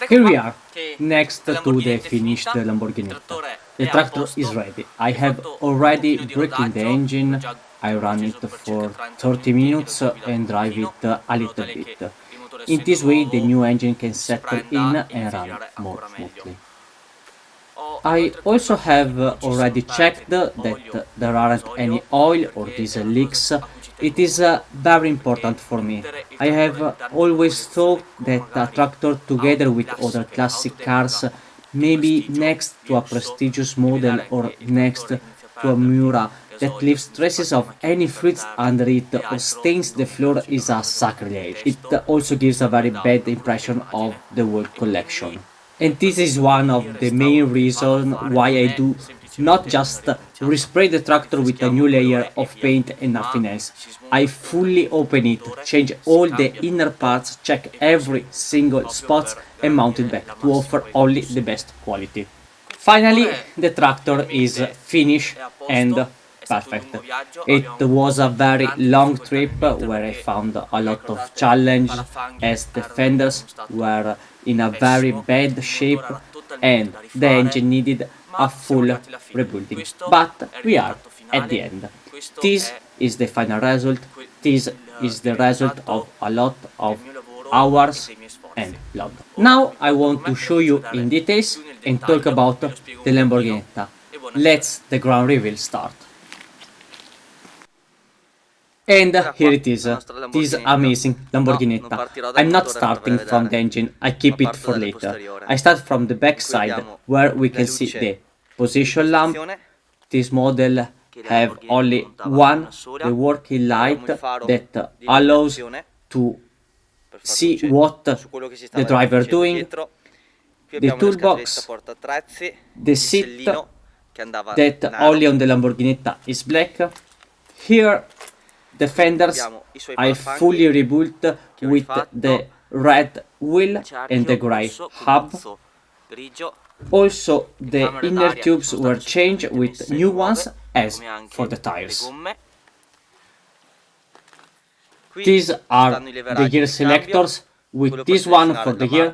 Here we are, next to the finished Lamborghinetta. The tractor is ready. I have already broken the engine, I ran it for 30 minutes and drive it a little bit. In this way the new engine can settle in and run more smoothly. I also have already checked that there aren't any oil or diesel leaks. It is very important for me. I have always thought that a tractor together with other classic cars, maybe next to a prestigious model or next to a Miura that leaves traces of any fluids under it or stains the floor is a sacrilege. It also gives a very bad impression of the whole collection. And this is one of the main reasons why I do not just respray the tractor with a new layer of paint and nothing else. I fully open it, change all the inner parts, check every single spot and mount it back to offer only the best quality. Finally, the tractor is finished and perfect. It was a very long trip where I found a lot of challenge as the fenders were in a very bad shape and the engine needed a full rebuilding. But we are at the end. This is the final result. This is the result of a lot of hours and blood. Now I want to show you in details and talk about the Lamborghinetta. Let's the ground reveal start. And here it is, this amazing Lamborghinetta. I'm not starting from the engine, I keep it for later. I start from the back side where we can see the position lamp. This model have only one, the working light that allows to see what the driver doing, the toolbox, the seat that only on the Lamborghinetta is black. Here the fenders I fully rebuilt with the red wheel and the grey hub. Also the inner tubes were changed with new ones as for the tires. These are the gear selectors with this one for the gear,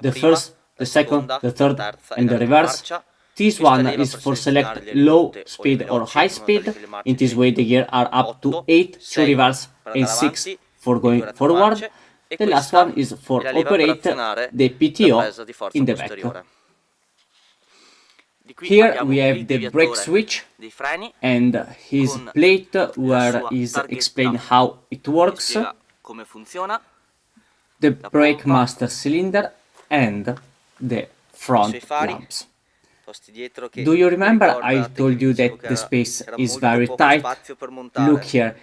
the first, the second, the third and the reverse. This one is for select low speed or high speed. In this way the gear are up to 8 to reverse and 6 for going forward. The last one is for operate the PTO in the back. Here we have the brake switch and his plate where is explained how it works, the brake master cylinder and the front lamps. Do you remember I told you that the space is very tight? Look here,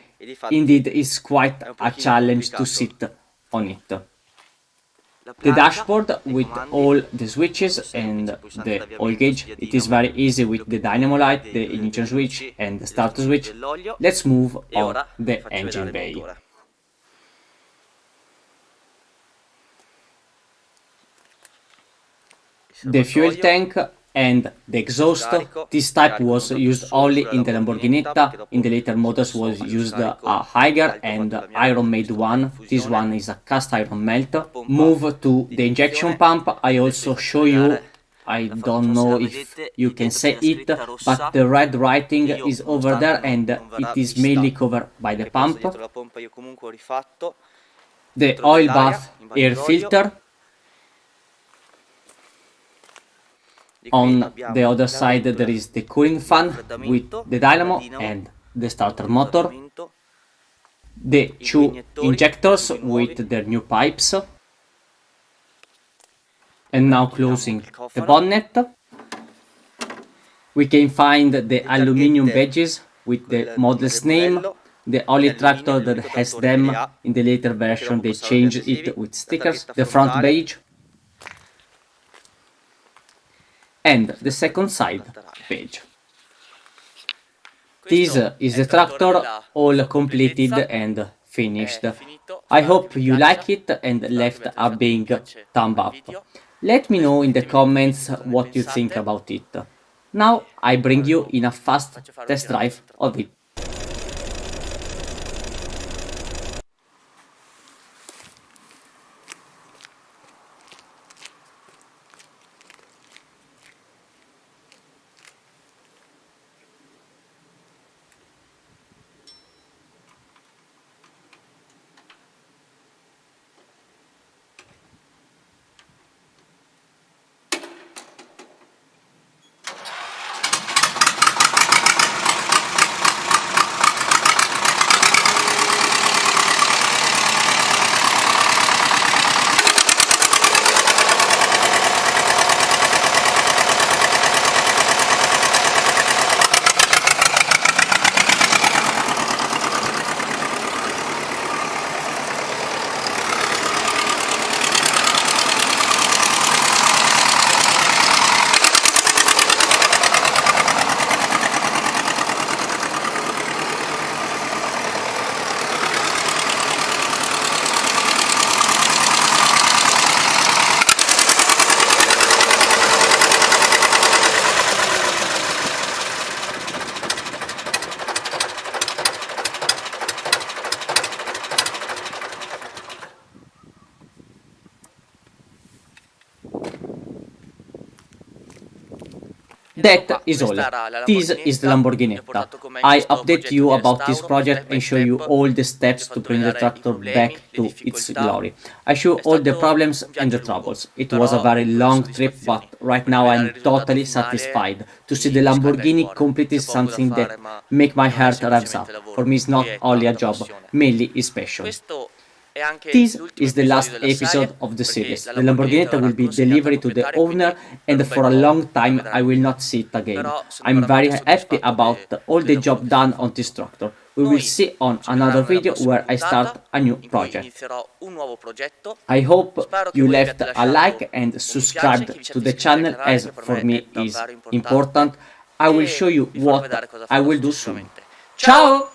indeed it's quite a challenge to sit on it. The dashboard with all the switches and the oil gauge, it is very easy with the dynamo light, the ignition switch and the start switch. Let's move on the engine bay. The fuel tank and the exhaust, this type was used only in the Lamborghinetta, in the later models was used a Higher and iron made one, this one is a cast iron melt. Move to the injection pump, I also show you, I don't know if you can say it, but the red writing is over there and it is mainly covered by the pump. The oil bath air filter. On the other side there is the cooling fan with the dynamo and the starter motor, the two injectors with their new pipes, and now closing the bonnet. We can find the aluminium badges with the model's name. The only tractor that has them, in the later version they changed it with stickers, the front badge and the second side page. This is the tractor all completed and finished. I hope you like it and left a big thumb up. Let me know in the comments what you think about it. Now I bring you in a fast test drive of it. That is all. This is the Lamborghinetta. I update you about this project and show you all the steps to bring the tractor back to its glory. I show all the problems and the troubles. It was a very long trip, but right now I'm totally satisfied. To see the Lamborghini complete is something that make my heart revs up. For me it's not only a job, mainly it's passion. This is the last episode of the series. The Lamborghinetta will be delivered to the owner and for a long time I will not see it again. I'm very happy about all the job done on this tractor. We will see on another video where I start a new project. I hope you left a like and subscribed to the channel as for me is important. I will show you what I will do soon. Ciao!